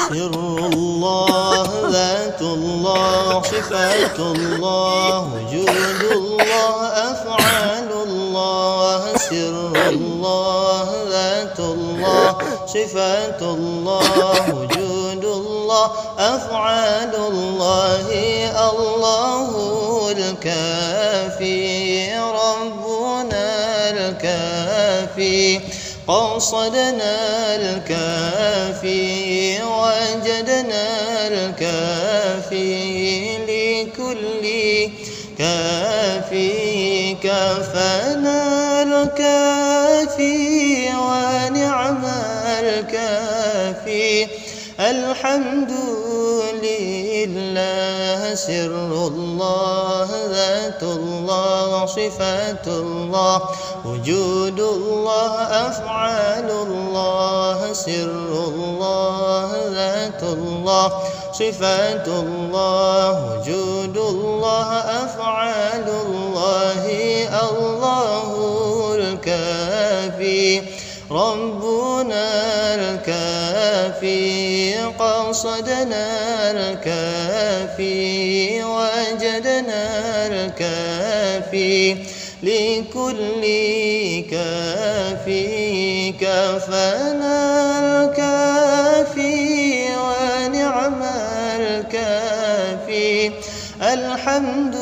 سر الله ذات الله صفات الله وجود الله أفعال الله سر الله ذات الله صفات الله وجود الله أفعال الله الله الكافي ربنا الكافي قصدنا الكافي وجدنا الكافي لكل كافي كفانا الكافي ونعم الكافي الحمد لله سر الله ذات الله صفات الله وجود الله أفعال الله سر الله ذات الله صفات الله وجود الله أفعال الله الله الكافي ربنا الكافي قصدنا الكافي وجدنا الكافي لكل كافي كفانا الكافي ونعم الكافي الحمد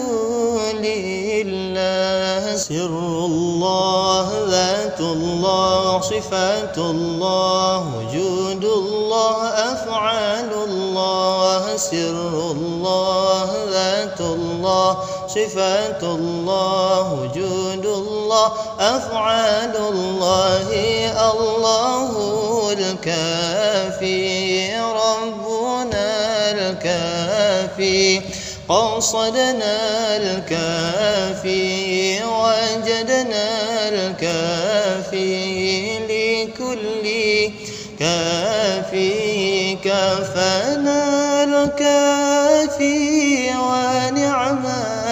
لله سر الله ذات الله صفات الله وجود الله أفعال الله سر الله ذات الله صفات الله وجود الله أفعال الله الله الكافي ربنا الكافي قصدنا الكافي وجدنا الكافي لكل كافي كفانا الكافي ونعم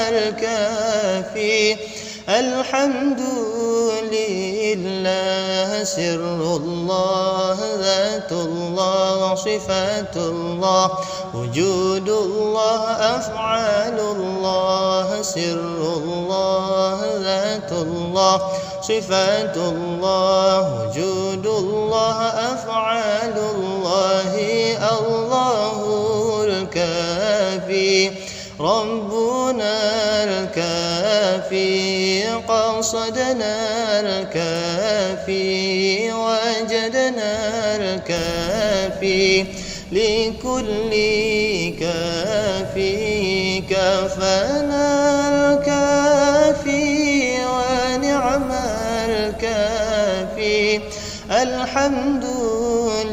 الكافي الحمد لله سر الله ذات الله صفات الله وجود الله أفعال الله سر الله ذات الله صفات الله وجود الله أفعال الله الله الكافي ربنا الكافي قصدنا الكافي وجدنا الكافي لكل كافي كفانا الكافي ونعم الكافي الحمد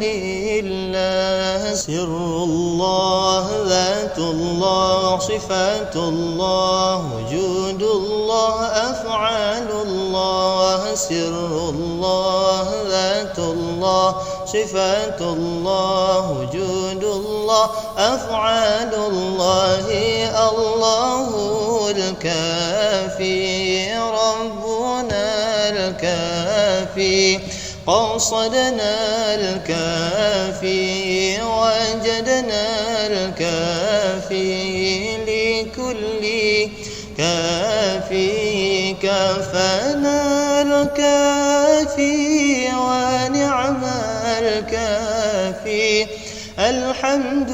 لله سر الله ذات الله صفات الله وجود الله أفعال الله سر الله ذات الله صفات الله وجود الله أفعال الله الله الكافي ربنا الكافي قصدنا الكافي وجدنا الكافي لكل كافي كفانا الكافي ونعم الكافي الحمد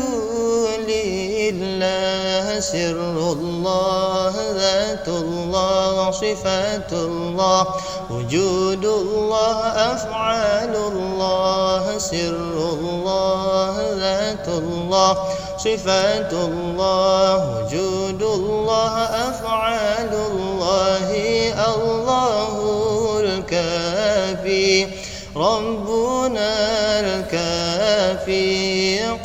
لله سر الله ذات الله صفات الله وجود الله أفعال الله سر الله ذات الله صفات الله وجود الله أفعال الله الله الكافي ربنا الكافي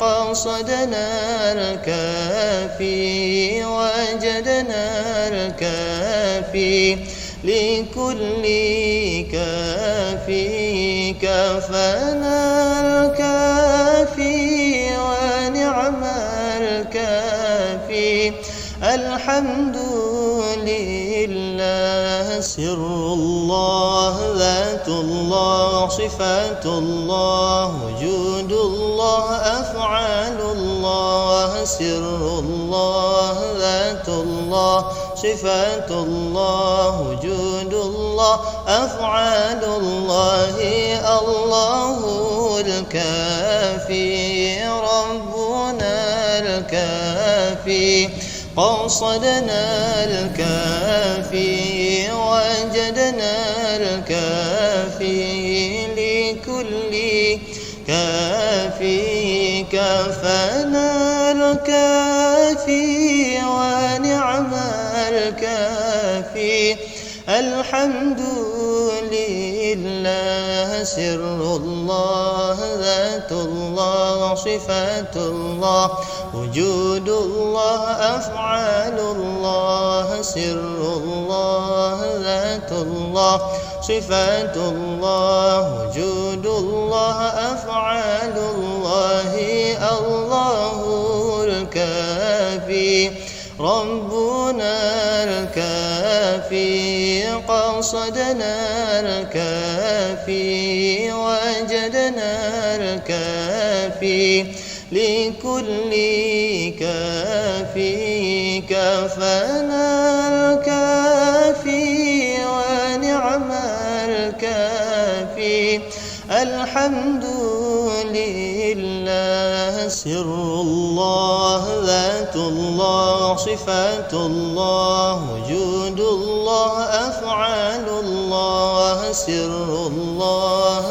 قصدنا الكافي وجدنا الكافي لكل كافي كفانا الكافي ونعم الكافي الحمد لله سر الله ذات الله صفات الله وجود الله أفعال الله سر الله ذات الله صفات الله وجود الله أفعال الله الله الكافي ربنا الكافي قصدنا الكافي وجدنا الكافي لكل كافي كفانا الكافي ونعم الكافي الحمد لله سر الله ذات الله صفات الله وجود الله أفعال الله سر الله ذات الله صفات الله وجود الله أفعال الله الله الكافي ربنا الكافي قصدنا الكافي وجدنا الكافي لكل كافي كفانا الكافي ونعم الكافي الحمد لله سر الله ذات الله صفات الله وجود الله أفعال الله سر الله